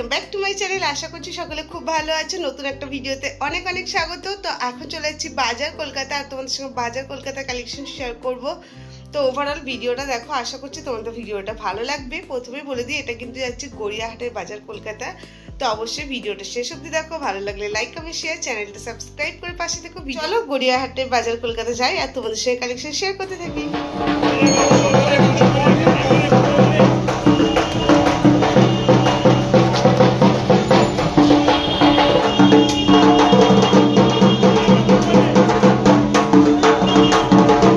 Welcome back to my channel. আশা করছি সকলে খুব ভালো আছে। নতুন একটা ভিডিওতে অনেক অনেক স্বাগত। তো এখন চলে যাচ্ছি বাজার কলকাতা, আর তোমাদের সঙ্গে বাজার কলকাতা কালেকশন শেয়ার করব। তো ওভারঅল ভিডিওটা দেখো, আশা করছি তোমাদের ভিডিওটা ভালো লাগবে। প্রথমেই বলে দিই, এটা কিন্তু যাচ্ছে গড়িয়াহাটের বাজার কলকাতা। তো অবশ্যই ভিডিওটা শেষ অবধি দেখো, ভালো লাগলে লাইক কমেন্ট শেয়ার, চ্যানেলটা সাবস্ক্রাইব করে পাশে দেখো। চলো গড়িয়াহাটের বাজার কলকাতা যাই আর তোমাদের সঙ্গে কালেকশন শেয়ার করতে থাকি।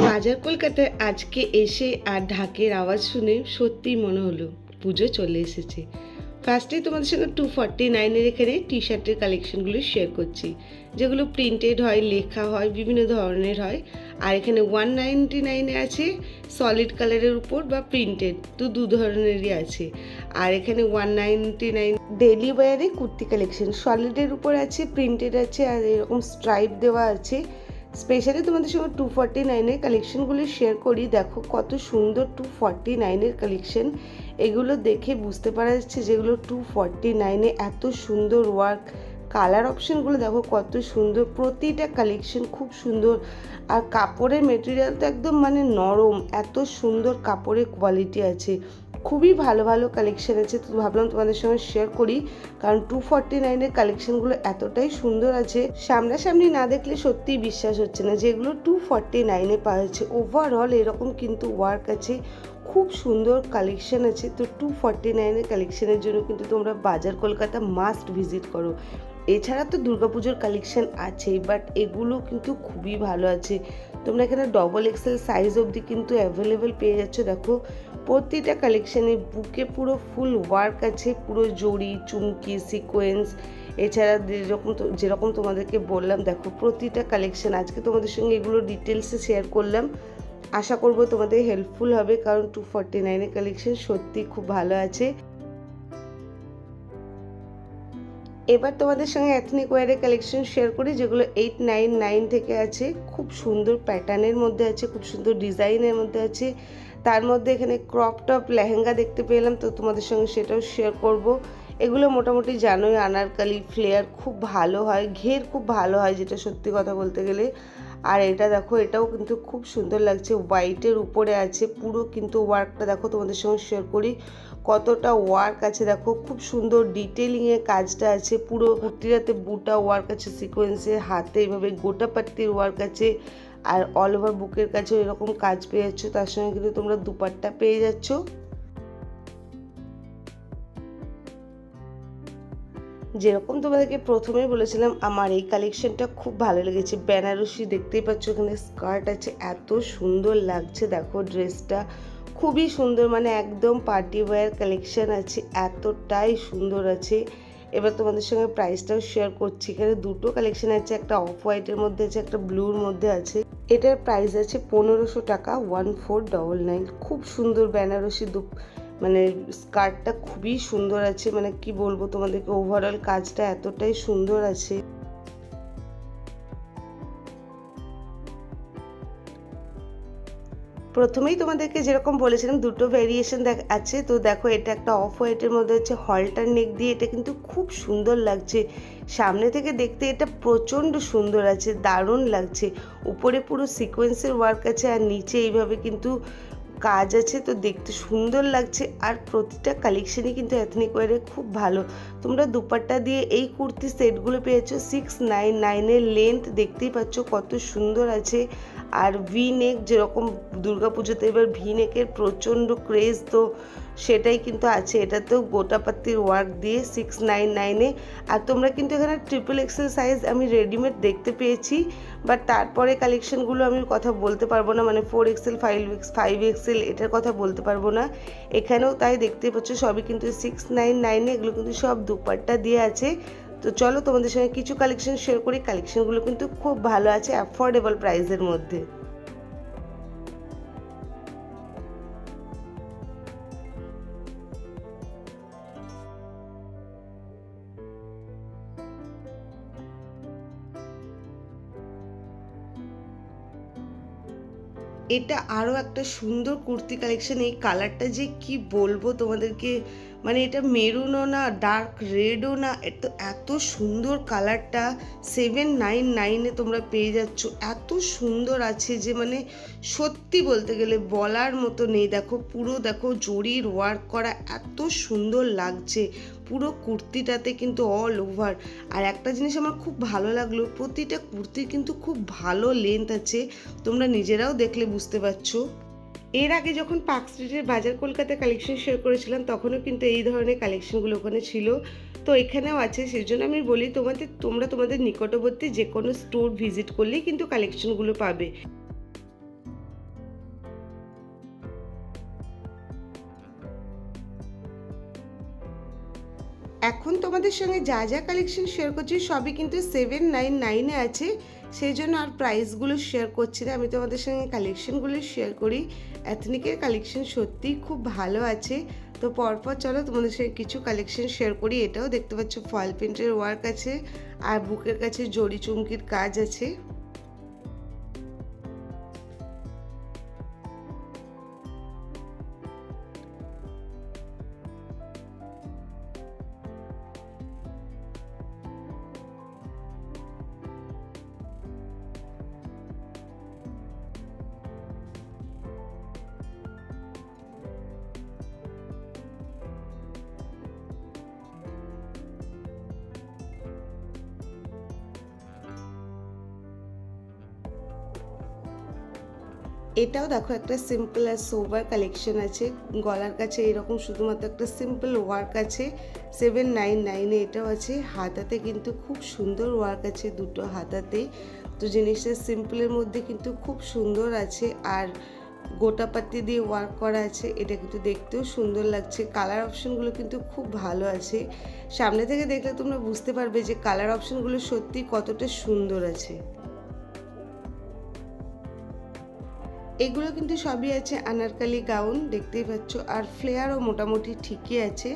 বাজার কলকাতায় আজকে এসে আর ঢাকের আওয়াজ শুনে সত্যিই মনে হলো পুজো চলে এসেছে। ফার্স্টেই তোমাদের সঙ্গে 249-এর এখানে টি শার্টের কালেকশনগুলো শেয়ার করছি, যেগুলো প্রিন্টেড হয়, লেখা হয়, বিভিন্ন ধরনের হয়। আর এখানে 199-এ আছে সলিড কালারের উপর বা প্রিন্টেড, তো দু ধরনেরই আছে। আর এখানে 199 ডেলি ওয়্যারে কুর্তি কালেকশন, সলিডের উপর আছে, প্রিন্টেড আছে, আর এরকম স্ট্রাইপ দেওয়া আছে। স্পেশালি তোমাদের সঙ্গে 249-এর কালেকশনগুলো শেয়ার করি। দেখো কত সুন্দর 249-এর কালেকশন। এগুলো দেখে বুঝতে পারা যাচ্ছে যেগুলো 249-এ এত সুন্দর ওয়ার্ক। কালার অপশানগুলো দেখো কত সুন্দর, প্রতিটা কালেকশন খুব সুন্দর। আর কাপড়ের মেটেরিয়াল তো একদম মানে নরম, এত সুন্দর কাপড়ের কোয়ালিটি আছে। খুবই ভালো ভালো কালেকশন আছে, তো ভাবলাম তোমাদের সঙ্গে শেয়ার করি, কারণ 249-এর কালেকশনগুলো এতটাই সুন্দর আছে, সামনাসামনি না দেখলে সত্যিই বিশ্বাস হচ্ছে না যেগুলো 249-এ পাওয়া যাচ্ছে। ওভারঅল এরকম কিন্তু ওয়ার্ক আছে, খুব সুন্দর কালেকশন আছে। তো 249-এর কালেকশনের জন্য কিন্তু তোমরা বাজার কলকাতা মাস্ট ভিজিট করো। এছাড়া তো দুর্গাপুজোর কালেকশন আছেই, বাট এগুলো কিন্তু খুবই ভালো আছে। তোমরা এখানে ডবল এক্সেল সাইজ অবধি কিন্তু অ্যাভেলেবেল পেয়ে যাচ্ছ। দেখো প্রতিটা কালেকশানে বুকে পুরো ফুল ওয়ার্ক আছে, পুরো জড়ি, চুমকি, সিকোয়েন্স। এছাড়া যেরকম তোমাদেরকে বললাম, দেখো প্রতিটা কালেকশান আজকে তোমাদের সঙ্গে এগুলো ডিটেলসে শেয়ার করলাম। আশা করব তোমাদের হেল্পফুল হবে, কারণ 249-এর কালেকশন সত্যি খুব ভালো আছে। এবার তোমাদের সঙ্গে এথনিক ওয়্যারের কালেকশন শেয়ার করি, যেগুলো 899 থেকে আছে। খুব সুন্দর প্যাটার্নের মধ্যে আছে, খুব সুন্দর ডিজাইনের মধ্যে আছে। তার মধ্যে এখানে ক্রপ টপ লেহেঙ্গা দেখতে পেলাম, তো তোমাদের সঙ্গে সেটাও শেয়ার করব। এগুলো মোটামুটি জানোই আনারকালি ফ্লেয়ার খুব ভালো হয়, ঘের খুব ভালো হয়, যেটা সত্যি কথা বলতে গেলে। আর এটা দেখো, এটাও কিন্তু খুব সুন্দর লাগছে, হোয়াইটের উপরে আছে পুরো, কিন্তু ওয়ার্কটা দেখো তোমাদের সঙ্গে শেয়ার করি কতটা ওয়ার্ক আছে। দেখো খুব সুন্দর ডিটেলিংয়ে কাজটা আছে, পুরো কুর্তিটাতে বুটা ওয়ার্ক আছে, সিকোয়েন্সে হাতে এভাবে গোটা পাত্তির ওয়ার্ক আছে। আর অল ওভার বুকের কাছেও এরকম কাজ পেয়ে যাচ্ছ, তার সঙ্গে কিন্তু তোমরা দুপাট্টা পেয়ে যাচ্ছ। যেরকম তোমাদেরকে প্রথমেই বলেছিলাম, আমার এই কালেকশনটা খুব ভালো লেগেছে। বেনারসি দেখতেই পাচ্ছ, এখানে স্কার্ট আছে, এত সুন্দর লাগছে। দেখো ড্রেসটা খুবই সুন্দর, মানে একদম পার্টি ওয়্যার কালেকশন আছে, এতটাই সুন্দর আছে। এবার তোমাদের সঙ্গে প্রাইসটাও শেয়ার করছি। এখানে দুটো কালেকশন আছে, একটা অফ হোয়াইটের মধ্যে আছে, একটা ব্লুর মধ্যে আছে। এটার প্রাইস আছে 1500 টাকা, 1499। খুব সুন্দর বেনারসি মানে স্কার্টটা খুবই সুন্দর আছে, মানে কি বলবো তোমাদেরকে, ওভারঅল কাজটা এতটাই সুন্দর আছে। প্রথমেই তোমাদেরকে যেরকম বলেছিলাম দুটো ভ্যারিয়েশন আছে, তো দেখো এটা একটা অফ হোয়াইটের মধ্যে হচ্ছে হলটার নেক দিয়ে, এটা কিন্তু খুব সুন্দর লাগছে। সামনে থেকে দেখতে এটা প্রচণ্ড সুন্দর আছে, দারুণ লাগছে। উপরে পুরো সিকোয়েন্সের ওয়ার্ক আছে, আর নিচে এইভাবে কিন্তু কাজ আছে, তো দেখতে সুন্দর লাগছে। আর প্রতিটা কালেকশনই কিন্তু এথনিক ওয়্যারে খুব ভালো। তোমরা দুপাট্টা দিয়ে এই কুর্তি সেটগুলো পেয়েছো 699-এর। লেন্থ দেখতেই পাচ্ছ কত সুন্দর আছে। আর ভি নেক, যেরকম দুর্গাপুজোতে এবার ভি নেকের প্রচণ্ড ক্রেজ, তো সেটাই কিন্তু আছে। এটাতেও গোটাপাত্তির ওয়ার্ক দিয়ে 699-এ। আর তোমরা কিন্তু এখানে ট্রিপল এক্সেল সাইজ আমি রেডিমেড দেখতে পেয়েছি, বাট তারপরে কালেকশনগুলো আমি কথা বলতে পারবো না, মানে 4XL 5XL এটার কথা বলতে পারবো না। এখানেও তাই দেখতে পাচ্ছ সবই কিন্তু 699-এ, এগুলো কিন্তু সব দুপাট্টা দিয়ে আছে। তো চলো তোমাদের সঙ্গে কিছু কালেকশন শেয়ার করি। কালেকশনগুলো কিন্তু খুব ভালো আছে, অ্যাফোর্ডেবল প্রাইসের মধ্যে। এটা আরও একটা সুন্দর কুর্তি কালেকশন। এই কালারটা যে কি বলবো তোমাদেরকে, মানে এটা মেরুনও না, ডার্ক রেডও না, এত সুন্দর কালারটা 799-এ তোমরা পেয়ে যাচ্ছ। এত সুন্দর আছে যে মানে সত্যি বলতে গেলে বলার মতো নেই। দেখো পুরো দেখো জরির ওয়ার্ক করা, এত সুন্দর লাগছে পুরো কুর্তিটাতে কিন্তু অল ওভার। আর একটা জিনিস আমার খুব ভালো লাগলো, প্রতিটা কুর্তির কিন্তু খুব ভালো লেন্থ আছে, তোমরা নিজেরাও দেখলে বুঝতে পারছো। এর আগে যখন পার্ক স্ট্রিটের বাজার কলকাতা কালেকশন শেয়ার করেছিলাম তখনও কিন্তু এই ধরনের কালেকশনগুলো ওখানে ছিল, তো এখানেও আছে। সেই জন্য আমি বলি তোমরা তোমাদের নিকটবর্তী যে কোনো স্টোর ভিজিট করলেই কিন্তু কালেকশনগুলো পাবে। এখন তোমাদের সঙ্গে যা যা কালেকশন শেয়ার করছি সবই কিন্তু 799-এ আছে, সেই জন্য আর প্রাইসগুলো শেয়ার করছি না, আমি তোমাদের সঙ্গে কালেকশনগুলো শেয়ার করি। এথনিকের কালেকশন সত্যিই খুব ভালো আছে। তো পরপর চলো তোমাদের সঙ্গে কিছু কালেকশন শেয়ার করি। এটাও দেখতে পাচ্ছ ফয়েল প্রিন্টের ওয়ার্ক আছে আর বুকের কাছে জড়ি চুমকির কাজ আছে। এটাও দেখো একটা সিম্পল আর সোবার কালেকশন আছে, গলার কাছে এরকম শুধুমাত্র একটা সিম্পল ওয়ার্ক আছে 799-এ। এটাও আছে, হাতাতে কিন্তু খুব সুন্দর ওয়ার্ক আছে দুটো হাতাতে। তো জিনিসটা সিম্পলের মধ্যে কিন্তু খুব সুন্দর আছে আর গোটা পাতি দিয়ে ওয়ার্ক করা আছে, এটা কিন্তু দেখতেও সুন্দর লাগছে। কালার অপশনগুলো কিন্তু খুব ভালো আছে, সামনে থেকে দেখলে তোমরা বুঝতে পারবে যে কালার অপশনগুলো সত্যি কতটা সুন্দর আছে। এগুলো কিন্তু সবই আছে আনারকালি গাউন, দেখতেই পাচ্ছ। আর ফ্লেয়ারও মোটামুটি ঠিকই আছে,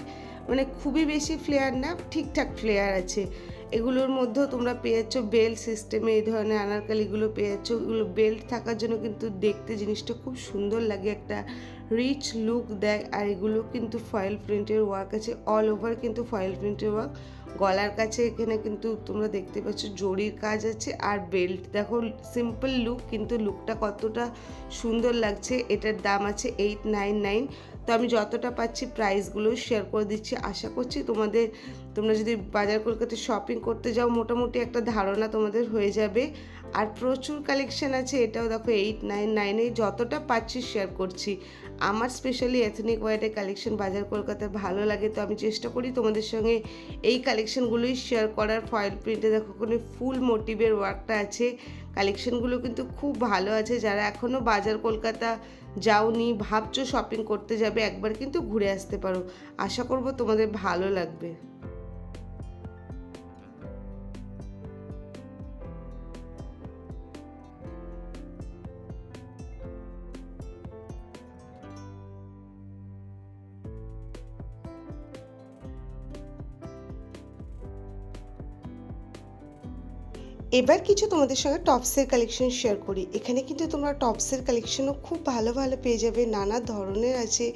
মানে খুবই বেশি ফ্লেয়ার না, ঠিকঠাক ফ্লেয়ার আছে। এগুলোর মধ্যেও তোমরা পেয়ে যাচ্ছ বেল্ট সিস্টেমে, এই ধরনের আনারকালিগুলো পেয়ে যাচ্ছ। এগুলো বেল্ট থাকার জন্য কিন্তু দেখতে জিনিসটা খুব সুন্দর লাগে, একটা রিচ লুক দেয়। আর এগুলো কিন্তু ফয়েল প্রিন্টের ওয়ার্ক আছে, অল ওভার কিন্তু ফয়েল প্রিন্টের ওয়ার্ক। গলার কাছে এখানে কিন্তু তোমরা দেখতে পাচ্ছ জরির কাজ আছে আর বেল্ট। দেখো সিম্পল লুক, কিন্তু লুকটা কতটা সুন্দর লাগছে। এটার দাম আছে 899। তো আমি যতটা পাচ্ছি প্রাইসগুলো শেয়ার করে দিচ্ছি, আশা করছি তোমরা যদি বাজার কলকাতায় শপিং করতে যাও মোটামুটি একটা ধারণা তোমাদের হয়ে যাবে। আর প্রচুর কালেকশন আছে, এটাও দেখো 899-এ, যতটা পাচ্ছি শেয়ার করছি। আমার স্পেশালি এথনিক ওয়্যারের কালেকশন বাজার কলকাতায় ভালো লাগে, তো আমি চেষ্টা করি তোমাদের সঙ্গে এই কালেকশনগুলোই শেয়ার করার। ফয়েল প্রিন্টে দেখো কোনো ফুল মোটিভের ওয়ার্কটা আছে, কালেকশনগুলো কিন্তু খুব ভালো আছে। যারা এখনও বাজার কলকাতা যাওনি, ভাবছো শপিং করতে যাবে, একবার কিন্তু ঘুরে আসতে পারো, আশা করব তোমাদের ভালো লাগবে। এবার কিছু তোমাদের সঙ্গে টপসের কালেকশন শেয়ার করি। এখানে কিন্তু তোমরা টপসের কালেকশনও খুব ভালো ভালো পেয়ে যাবে, নানা ধরনের আছে।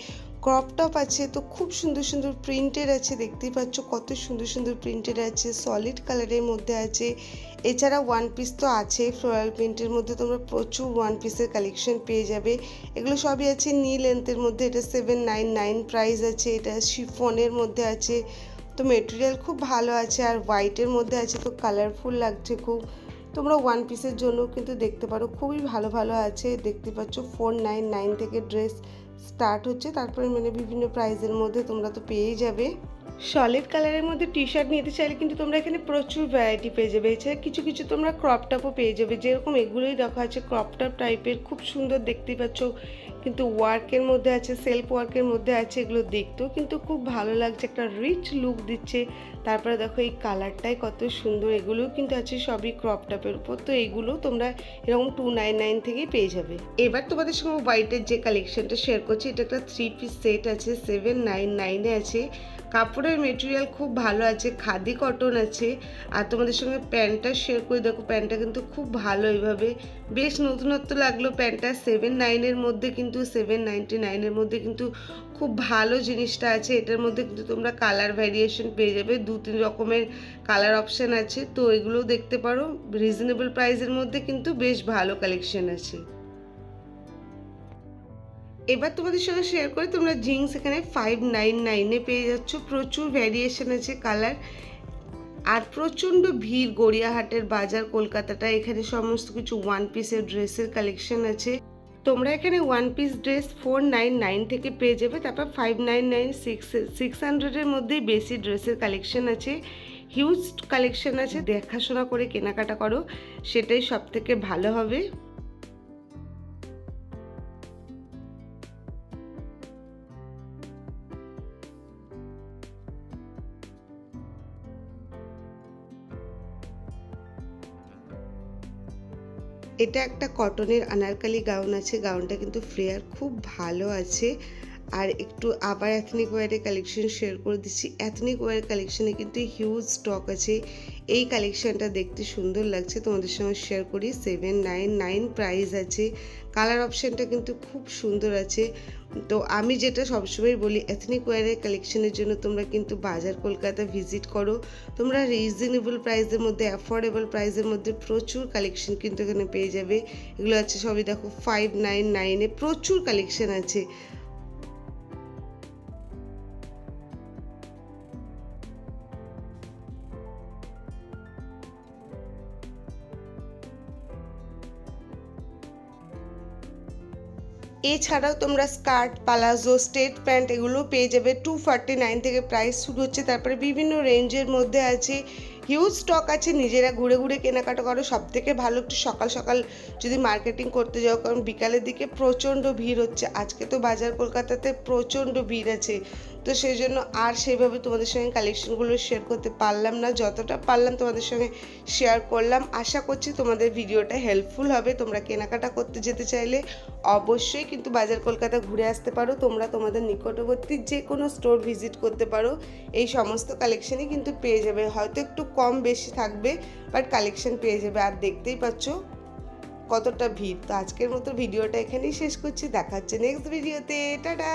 ক্রপ টপ আছে, তো খুব সুন্দর সুন্দর প্রিন্টের আছে, দেখতেই পাচ্ছ কত সুন্দর সুন্দর প্রিন্টের আছে, সলিড কালারের মধ্যে আছে। এছাড়া ওয়ান পিস তো আছে, ফ্লোরাল প্রিন্টের মধ্যে তোমরা প্রচুর ওয়ান পিসের কালেকশন পেয়ে যাবে। এগুলো সবই আছে নি লেন্থের মধ্যে, এটা 799 প্রাইস আছে। এটা শিফনের মধ্যে আছে, তো মেটেরিয়াল খুব ভালো আছে আর হোয়াইটের মধ্যে আছে, তো কালারফুল লাগছে খুব। তোমরা ওয়ান পিসের জন্য কিন্তু দেখতে পারো, খুবই ভালো ভালো আছে। দেখতে পাচ্ছ 499 থেকে ড্রেস স্টার্ট হচ্ছে, তারপরে মানে বিভিন্ন প্রাইসের মধ্যে তোমরা তো পেয়েই যাবে। সলিড কালারের মধ্যে টি শার্ট নিতে চাইলে কিন্তু তোমরা এখানে প্রচুর ভ্যারাইটি পেয়ে যাবে। এছাড়া কিছু কিছু তোমরা ক্রপ টপও পেয়ে যাবে, যেরকম এগুলোই দেখা আছে ক্রপ টপ টাইপের, খুব সুন্দর দেখতে পাচ্ছ, কিন্তু ওয়ার্কের মধ্যে আছে, সেলফ ওয়ার্কের মধ্যে আছে। এগুলো দেখতেও কিন্তু খুব ভালো লাগছে, একটা রিচ লুক দিচ্ছে। তারপরে দেখো এই কালারটাই কত সুন্দর, এগুলোও কিন্তু আছে সবই ক্রপ টপের উপর। তো এইগুলো তোমরা এরকম 299 থেকেই পেয়ে যাবে। এবার তোমাদের সঙ্গে হোয়াইটের যে কালেকশনটা শেয়ার করছি, এটা একটা 3 পিস সেট আছে, 799-এ আছে। কাপড়ের মেটেরিয়াল খুব ভালো আছে, খাদি কটন আছে। আর তোমাদের সঙ্গে প্যান্টটা শেয়ার করে, দেখো প্যান্টটা কিন্তু খুব ভালো, এইভাবে বেশ নতুনত্ব লাগলো প্যান্টটা। 799-এর মধ্যে কিন্তু কিন্তু 799-এর মধ্যে কিন্তু খুব ভালো জিনিসটা আছে। এটার মধ্যে কিন্তু তোমরা কালার ভ্যারিয়েশন পেয়ে যাবে, 2-3 রকমের কালার অপশান আছে। তো এগুলোও দেখতে পারো, রিজনেবল প্রাইসের মধ্যে কিন্তু বেশ ভালো কালেকশন আছে। এবার তোমাদের সঙ্গে শেয়ার করে, তোমরা জিন্স এখানে 599-এ পেয়ে যাচ্ছ। প্রচুর ভ্যারিয়েশন আছে কালার, আর প্রচণ্ড ভিড় গড়িয়াহাটের বাজার কলকাতাটা। এখানে সমস্ত কিছু ওয়ান পিসের ড্রেসের কালেকশন আছে। তোমরা এখানে ওয়ান পিস ড্রেস 499 থেকে পেয়ে যাবে। তারপর 599, 600-এর মধ্যেই বেশি ড্রেসের কালেকশন আছে, হিউজ কালেকশন আছে। দেখাশোনা করে কেনাকাটা করো, সেটাই সব থেকে ভালো হবে। এটা একটা কটনের আনারকালি গাউন আছে, গাউনটা কিন্তু ফ্লেয়ার খুব ভালো আছে। আর একটু আবার এথনিক ওয়্যারের কালেকশন শেয়ার করে দিচ্ছি। এথনিক ওয়্যার কালেকশনে কিন্তু হিউজ স্টক আছে। এই কালেকশনটা দেখতে সুন্দর লাগছে, তোমাদের সঙ্গে শেয়ার করি। 799 প্রাইস আছে। কালার অপশানটা কিন্তু খুব সুন্দর আছে। তো আমি যেটা সবসময় বলি, এথনিক ওয়্যারের কালেকশনের জন্য তোমরা কিন্তু বাজার কলকাতা ভিজিট করো। তোমরা রিজনেবল প্রাইসের মধ্যে, অ্যাফোর্ডেবল প্রাইসের মধ্যে প্রচুর কালেকশন কিন্তু এখানে পেয়ে যাবে। এগুলো আছে সবই দেখো 599-এ, প্রচুর কালেকশন আছে। এছাড়াও তোমরা স্কার্ট, পালাজো, স্ট্রেট প্যান্ট এগুলো পেয়ে যাবে। 249 থেকে প্রাইস শুরু হচ্ছে। তারপরে বিভিন্ন রেঞ্জের মধ্যে আছে, হিউজ স্টক আছে। নিজেরা ঘুরে ঘুরে কেনাকাটা করো। সব থেকে ভালো একটু সকাল সকাল যদি মার্কেটিং করতে যাও, কারণ বিকালের দিকে প্রচণ্ড ভিড় হচ্ছে। আজকে তো বাজার কলকাতাতে প্রচণ্ড ভিড় আছে, তো সেই জন্য আর সেইভাবে তোমাদের সঙ্গে কালেকশনগুলো শেয়ার করতে পারলাম না। যতটা পারলাম তোমাদের সঙ্গে শেয়ার করলাম। আশা করছি তোমাদের ভিডিওটা হেল্পফুল হবে। তোমরা কেনাকাটা করতে যেতে চাইলে অবশ্যই কিন্তু বাজার কলকাতা ঘুরে আসতে পারো। তোমরা তোমাদের নিকটবর্তী যে কোনো স্টোর ভিজিট করতে পারো, এই সমস্ত কালেকশনই কিন্তু পেয়ে যাবে। হয়তো একটু কম বেশি থাকবে, বাট কালেকশন পেয়ে যাবে। আর দেখতেই পাচ্ছ কতটা ভিড়। তো আজকের মতো ভিডিওটা এখানেই শেষ করছি। দেখা হচ্ছে নেক্সট ভিডিওতে। টাটা।